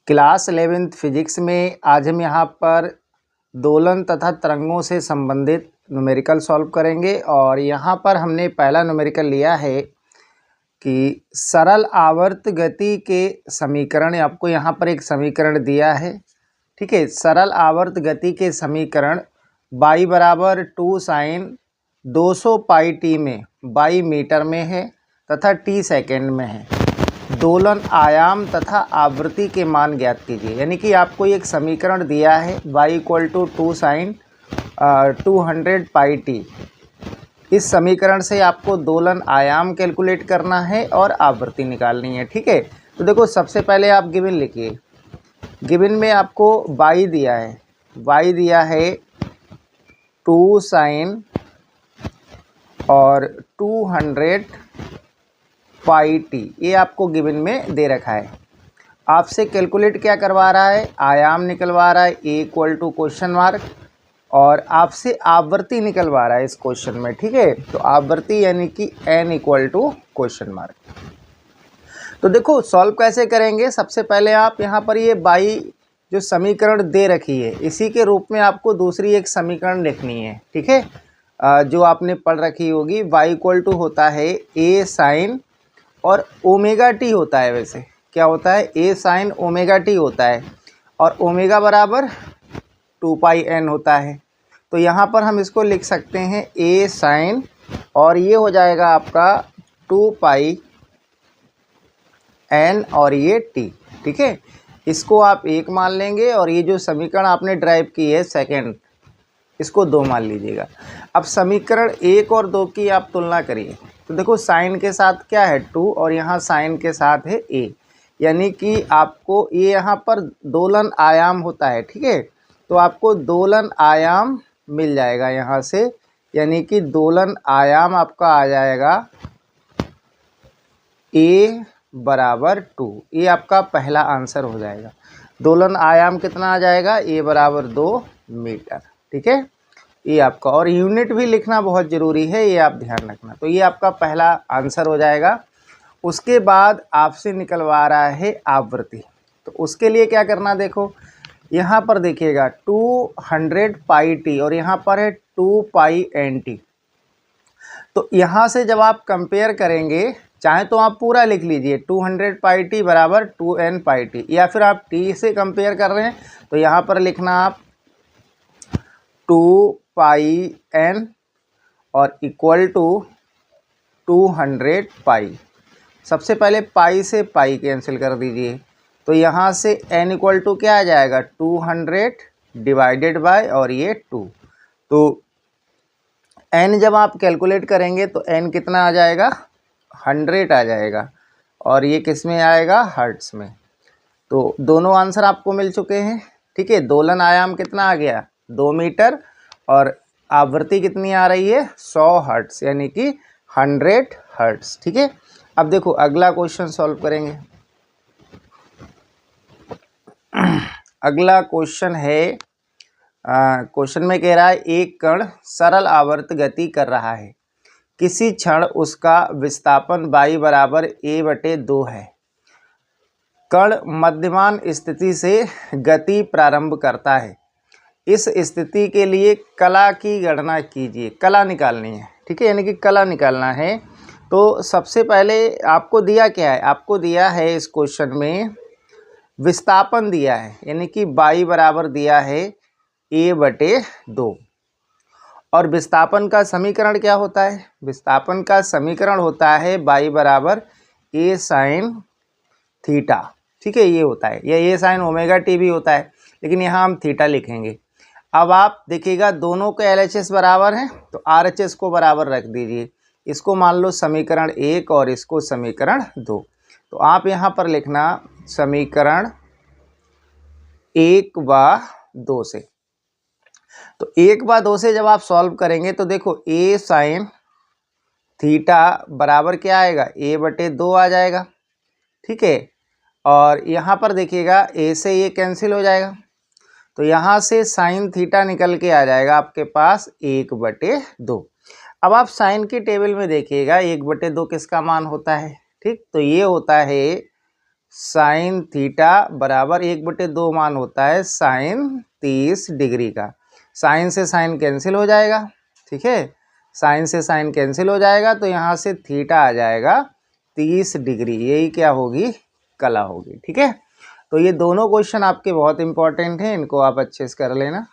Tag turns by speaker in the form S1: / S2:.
S1: Class 11th physics में आज हम यहाँ पर दोलन तथा तरंगों से संबंधित न्यूमेरिकल सॉल्व करेंगे। और यहाँ पर हमने पहला न्यूमेरिकल लिया है कि सरल आवर्त गति के समीकरण, आपको यहाँ पर एक समीकरण दिया है, ठीक है। सरल आवर्त गति के समीकरण y बराबर 2 साइन 200 पाई टी में y मीटर में है तथा t सेकेंड में है। दोलन आयाम तथा आवृत्ति के मान ज्ञात कीजिए। यानी कि आपको एक समीकरण दिया है y equal to 2 sine 200 pi t. इस समीकरण से आपको दोलन आयाम कैलकुलेट करना है और आवृत्ति निकालनी है, ठीक है। तो देखो, सबसे पहले आप गिवन लिखिए। गिवन में आपको y दिया है, y दिया है 2 साइन और 200 पाई टी, ये आपको गिवन में दे रखा है। आपसे कैलकुलेट क्या करवा रहा है, आयाम निकलवा रहा है a equal to question mark, और आपसे आवृत्ति निकलवा रहा है इस क्वेश्चन में, ठीक है। तो आवृत्ति यानी कि n equal to question mark. तो देखो सॉल्व कैसे करेंगे। सबसे पहले आप यहाँ पर ये y जो समीकरण दे रखी है, इसी के रूप में आपको दूसरी एक समीकरण लिखनी है, ठीक है। जो आपने पढ़ रखी होगी, y इक्वल टू होता है a साइन और ओमेगा टी होता है। वैसे क्या होता है, a साइन ओमेगा टी होता है, और ओमेगा बराबर 2 पाई n होता है। तो यहाँ पर हम इसको लिख सकते हैं a साइन, और ये हो जाएगा आपका 2 पाई n और ये t, ठीक है। इसको आप 1 मान लेंगे, और ये जो समीकरण आपने ड्राइव की है सेकंड, इसको 2 मान लीजिएगा। अब समीकरण 1 और 2 की आप तुलना करिए। तो देखो, साइन के साथ क्या है 2, और यहाँ साइन के साथ है a, यानी कि आपको ये यहाँ पर दोलन आयाम होता है, ठीक है। तो आपको दोलन आयाम मिल जाएगा यहाँ से, यानी कि दोलन आयाम आपका आ जाएगा a बराबर 2। ये आपका पहला आंसर हो जाएगा। दोलन आयाम कितना आ जाएगा, a बराबर 2 मीटर, ठीक है। ये आपका, और यूनिट भी लिखना बहुत ज़रूरी है, ये आप ध्यान रखना। तो ये आपका पहला आंसर हो जाएगा। उसके बाद आपसे निकलवा रहा है आवृत्ति। तो उसके लिए क्या करना, देखो यहाँ पर देखिएगा 200 पाई टी, और यहाँ पर है 2 पाई एन टी। तो यहाँ से जब आप कंपेयर करेंगे, चाहे तो आप पूरा लिख लीजिए 200 पाई टी बराबर 2n पाई टी, या फिर आप t से कंपेयर कर रहे हैं तो यहाँ पर लिखना आप 2 पाई n और इक्वल टू 200 पाई। सबसे पहले पाई से पाई कैंसिल कर दीजिए, तो यहाँ से n इक्वल टू क्या आ जाएगा 200 डिवाइडेड बाय, और ये 2। तो n जब आप कैलकुलेट करेंगे तो n कितना आ जाएगा 100 आ जाएगा, और ये किस में आएगा, हर्ट्स में। तो दोनों आंसर आपको मिल चुके हैं, ठीक है। दोलन आयाम कितना आ गया 2 मीटर, और आवृत्ति कितनी आ रही है 100 हर्ट्स, यानी कि 100 हर्ट्स, ठीक है। अब देखो अगला क्वेश्चन सॉल्व करेंगे। अगला क्वेश्चन है, क्वेश्चन में कह रहा है एक कण सरल आवर्त गति कर रहा है। किसी क्षण उसका विस्थापन y बराबर a/2 है। कण मध्यमान स्थिति से गति प्रारंभ करता है। इस स्थिति के लिए कला की गणना कीजिए। कला निकालनी है, ठीक है, यानी कि कला निकालना है। तो सबसे पहले आपको दिया क्या है, आपको दिया है इस क्वेश्चन में विस्थापन दिया है, यानी कि y बराबर दिया है a/2। और विस्थापन का समीकरण क्या होता है, विस्थापन का समीकरण होता है y बराबर a साइन थीटा, ठीक है। ये होता है, या a साइन ओमेगा टी भी होता है, लेकिन यहाँ हम थीटा लिखेंगे। अब आप देखिएगा दोनों के LHS बराबर हैं, तो RHS को बराबर रख दीजिए। इसको मान लो समीकरण 1 और इसको समीकरण 2। तो आप यहाँ पर लिखना समीकरण 1 व 2 से। तो 1 व 2 से जब आप सॉल्व करेंगे तो देखो a साइन थीटा बराबर क्या आएगा, a/2 आ जाएगा, ठीक है। और यहाँ पर देखिएगा a से ये कैंसिल हो जाएगा, तो यहाँ से साइन थीटा निकल के आ जाएगा आपके पास 1/2। अब आप साइन की टेबल में देखिएगा 1/2 किसका मान होता है, ठीक। तो ये होता है साइन थीटा बराबर 1/2 मान होता है साइन 30 डिग्री का। साइन से साइन कैंसिल हो जाएगा, ठीक है, साइन से साइन कैंसिल हो जाएगा, तो यहाँ से थीटा आ जाएगा 30 डिग्री। यही क्या होगी, कला होगी, ठीक है। तो ये दोनों क्वेश्चन आपके बहुत इंपॉर्टेंट हैं, इनको आप अच्छे से कर लेना।